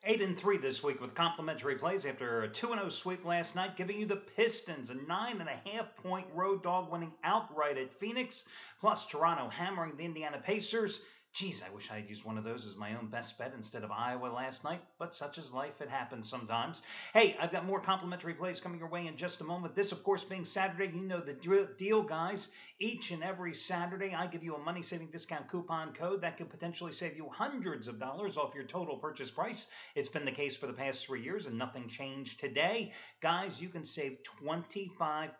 8-3 this week with complimentary plays after a 2-0 sweep last night, giving you the Pistons a 9.5 point road dog winning outright at Phoenix, plus Toronto hammering the Indiana Pacers. Geez, I wish I had used one of those as my own best bet instead of Iowa last night, but such is life. It happens sometimes. Hey, I've got more complimentary plays coming your way in just a moment. This, of course, being Saturday, you know the deal, guys. Each and every Saturday, I give you a money-saving discount coupon code that could potentially save you hundreds of dollars off your total purchase price. It's been the case for the past 3 years, and nothing changed today. Guys, you can save 25%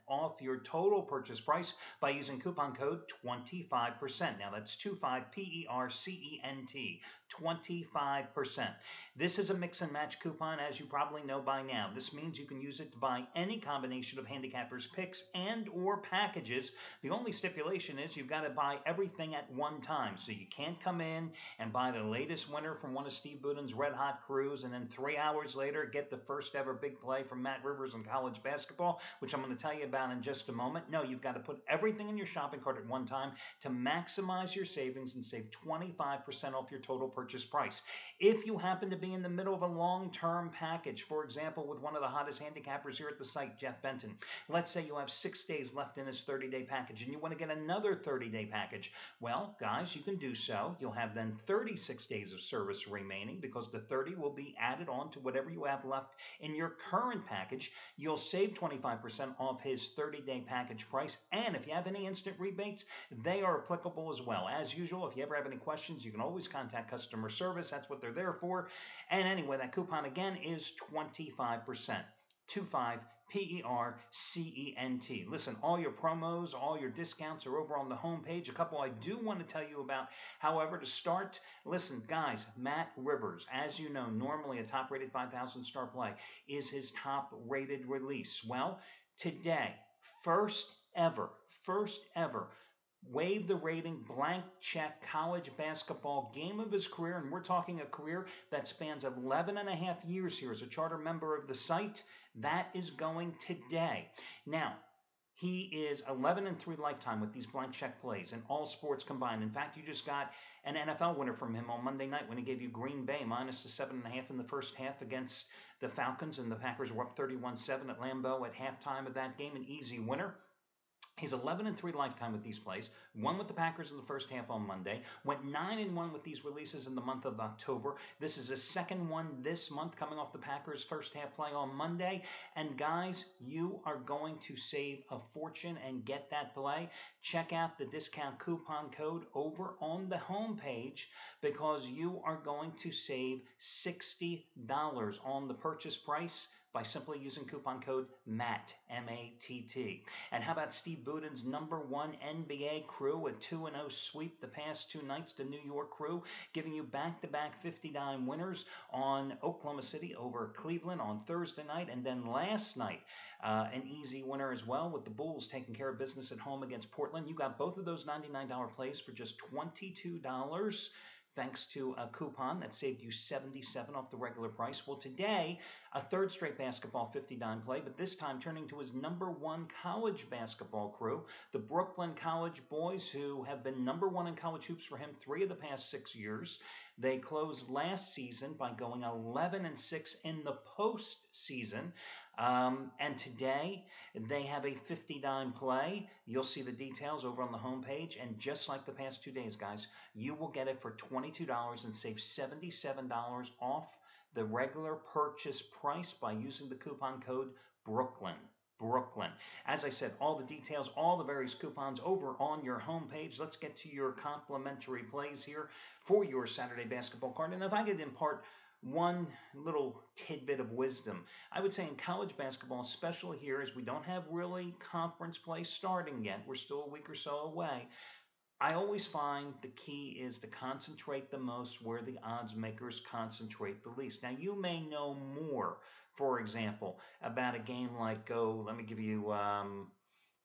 off your total purchase price by using coupon code 25%. Now, that's 25 PERCENT, 25%. This is a mix and match coupon, as you probably know by now. This means you can use it to buy any combination of handicappers picks and or packages. The only stipulation is you've got to buy everything at one time. So you can't come in and buy the latest winner from one of Steve Buden's Red Hot crews and then 3 hours later get the first ever big play from Matt Rivers in college basketball, which I'm going to tell you about in just a moment. No, you've got to put everything in your shopping cart at one time to maximize your savings and save 25% off your total purchase price. If you happen to be in the middle of a long-term package, for example, with one of the hottest handicappers here at the site, Jeff Benton, let's say you have 6 days left in his 30-day package and you want to get another 30-day package. Well, guys, you can do so. You'll have then 36 days of service remaining because the 30 will be added on to whatever you have left in your current package. You'll save 25% off his 30-day package price. And if you have any instant rebates, they are applicable as well. As usual, if you ever have any questions, you can always contact customer service. That's what they're there for. And anyway, that coupon again is 25%. 25 PERCENT. Listen, all your promos, all your discounts are over on the homepage. A couple I do want to tell you about. However, to start, listen, guys, Matt Rivers, as you know, normally a top-rated 5,000 star play, is his top-rated release. Well, today, first ever, waive the rating, blank check college basketball game of his career, and we're talking a career that spans 11 and a half years here as a charter member of the site. That is going today. Now, he is 11-3 lifetime with these blank check plays in all sports combined. In fact, you just got an NFL winner from him on Monday night when he gave you Green Bay minus the 7.5 in the first half against the Falcons, and the Packers were up 31-7 at Lambeau at halftime of that game, an easy winner. He's 11-3 lifetime with these plays, won with the Packers in the first half on Monday, went 9-1 with these releases in the month of October. This is his second one this month coming off the Packers' first half play on Monday. And guys, you are going to save a fortune and get that play. Check out the discount coupon code over on the homepage because you are going to save $60 on the purchase price by simply using coupon code MATT, M-A-T-T. And how about Steve Buden's #1 NBA crew, a 2-0 sweep the past 2 nights, the New York crew, giving you back-to-back 50-dime winners on Oklahoma City over Cleveland on Thursday night, and then last night, an easy winner as well with the Bulls taking care of business at home against Portland. You got both of those $99 plays for just $22. Thanks to a coupon that saved you $77 off the regular price. Well, today, a third straight basketball 50-dime play, but this time turning to his #1 college basketball crew, the Brooklyn College boys, who have been #1 in college hoops for him 3 of the past 6 years. They closed last season by going 11-6 in the postseason. And today, they have a 50-dime play. You'll see the details over on the homepage. And just like the past 2 days, guys, you will get it for $22 and save $77 off the regular purchase price by using the coupon code Brooklyn. As I said, all the details, all the various coupons over on your homepage. Let's get to your complimentary plays here for your Saturday basketball card. And if I could impart one little tidbit of wisdom, I would say in college basketball, especially here, as we don't have really conference play starting yet, we're still a week or so away, I always find the key is to concentrate the most where the odds makers concentrate the least. Now, you may know more, for example, about a game like, let me give you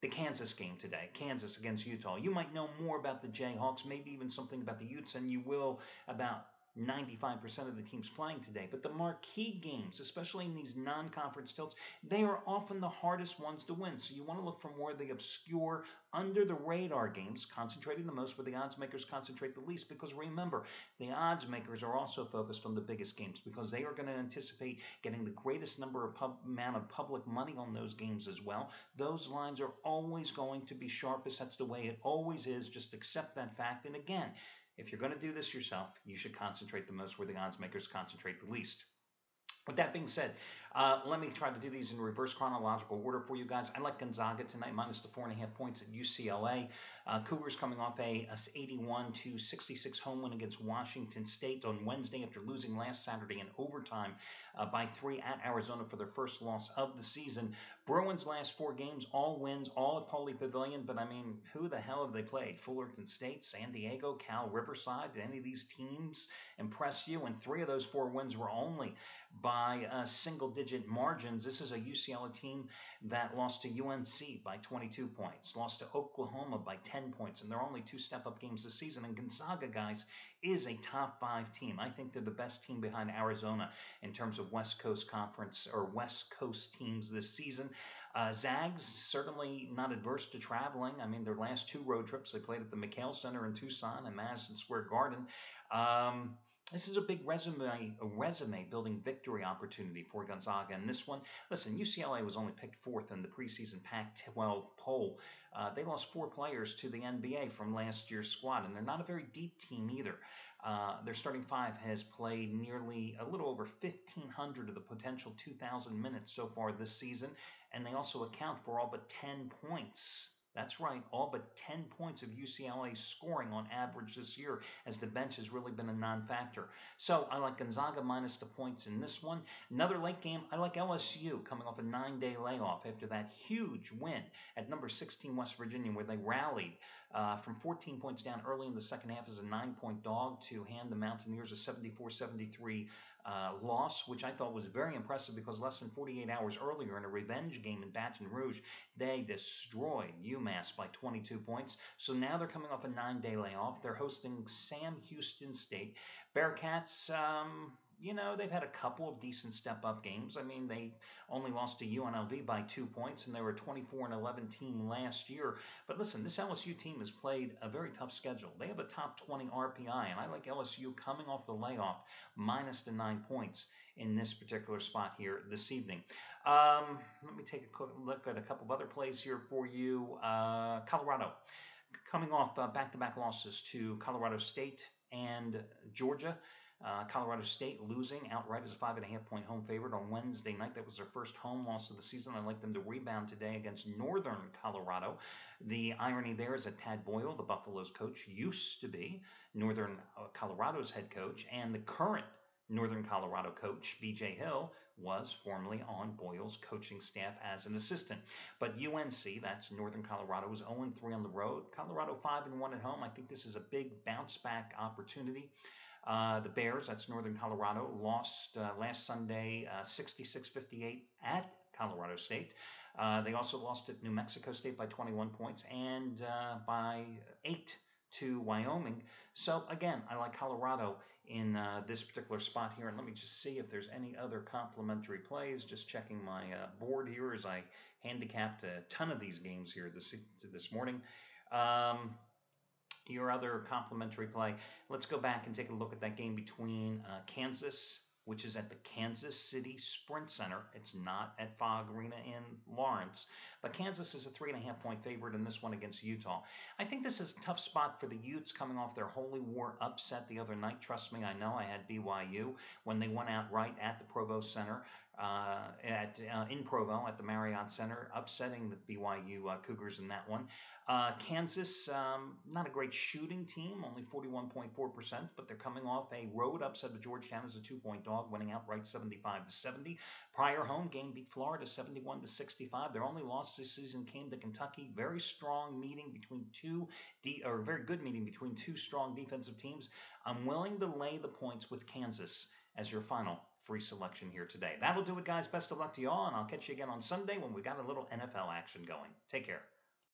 the Kansas game today, Kansas against Utah. You might know more about the Jayhawks, maybe even something about the Utes than you will about 95% of the teams playing today. But the marquee games, especially in these non-conference tilts, they are often the hardest ones to win. So you want to look for more of the obscure, under-the-radar games, concentrating the most where the odds makers concentrate the least. Because remember, the odds makers are also focused on the biggest games because they are going to anticipate getting the greatest amount of public money on those games as well. Those lines are always going to be sharpest. That's the way it always is. Just accept that fact. And again, if you're going to do this yourself, you should concentrate the most where the odds makers concentrate the least. With that being said, let me try to do these in reverse chronological order for you guys. I like Gonzaga tonight, minus the 4.5 points at UCLA. Cougars coming off a 81-66 home win against Washington State on Wednesday after losing last Saturday in overtime by 3 at Arizona for their first loss of the season. Bruins' last 4 games, all wins, all at Pauley Pavilion. But I mean, who the hell have they played? Fullerton State, San Diego, Cal, Riverside. Did any of these teams impress you? And 3 of those 4 wins were only by single-digit margins. This is a UCLA team that lost to UNC by 22 points, lost to Oklahoma by 10 points, and they're only 2 step-up games this season. And Gonzaga, guys, is a top 5 team. I think they're the best team behind Arizona in terms of West Coast Conference or West Coast teams this season. Zags, certainly not adverse to traveling. I mean, their last 2 road trips, they played at the McHale Center in Tucson and Madison Square Garden. This is a big resume building victory opportunity for Gonzaga. And this one, listen, UCLA was only picked 4th in the preseason Pac-12 poll. They lost 4 players to the NBA from last year's squad, and they're not a very deep team either. Their starting 5 has played nearly a little over 1,500 of the potential 2,000 minutes so far this season, and they also account for all but 10 points. That's right, all but 10 points of UCLA's scoring on average this year, as the bench has really been a non-factor. So I like Gonzaga minus the points in this one. Another late game, I like LSU coming off a 9-day layoff after that huge win at number 16 West Virginia, where they rallied from 14 points down early in the second half as a 9-point dog to hand the Mountaineers a 74-73 loss, which I thought was very impressive because less than 48 hours earlier in a revenge game in Baton Rouge, they destroyed UMass by 22 points. So now they're coming off a 9-day layoff. They're hosting Sam Houston State. Bearcats, they've had a couple of decent step-up games. I mean, they only lost to UNLV by 2 points, and they were a 24-11 team last year. But listen, this LSU team has played a very tough schedule. They have a top 20 RPI, and I like LSU coming off the layoff minus the 9 points in this particular spot here this evening. Let me take a quick look at a couple of other plays here for you. Colorado, coming off back-to-back losses to Colorado State and Georgia. Colorado State losing outright as a 5.5-point home favorite on Wednesday night. That was their first home loss of the season. I'd like them to rebound today against Northern Colorado. The irony there is that Tad Boyle, the Buffaloes coach, used to be Northern Colorado's head coach, and the current Northern Colorado coach, B.J. Hill, was formerly on Boyle's coaching staff as an assistant. But UNC, that's Northern Colorado, was 0-3 on the road. Colorado 5-1 at home. I think this is a big bounce-back opportunity. The Bears, that's Northern Colorado, lost last Sunday 66-58 at Colorado State. They also lost at New Mexico State by 21 points and by 8 to Wyoming. So again, I like Colorado in this particular spot here. And let me just see if there's any other complimentary plays. Just checking my board here as I handicapped a ton of these games here this morning. Your other complimentary play. Let's go back and take a look at that game between Kansas, which is at the Kansas City Sprint Center. It's not at Fog Arena in Lawrence. But Kansas is a 3.5-point favorite in this one against Utah. I think this is a tough spot for the Utes coming off their Holy War upset the other night. Trust me, I know. I had BYU when they went out right at the Provo Center. In Provo at the Marriott Center, upsetting the BYU Cougars in that one. Kansas, not a great shooting team, only 41.4%, but they're coming off a road upset of Georgetown as a 2-point dog, winning outright 75-70. Prior home game beat Florida 71-65. Their only loss this season came to Kentucky. Very strong meeting between very good meeting between 2 strong defensive teams. I'm willing to lay the points with Kansas as your final free selection here today. That'll do it, guys. Best of luck to you all, and I'll catch you again on Sunday when we got a little NFL action going. Take care.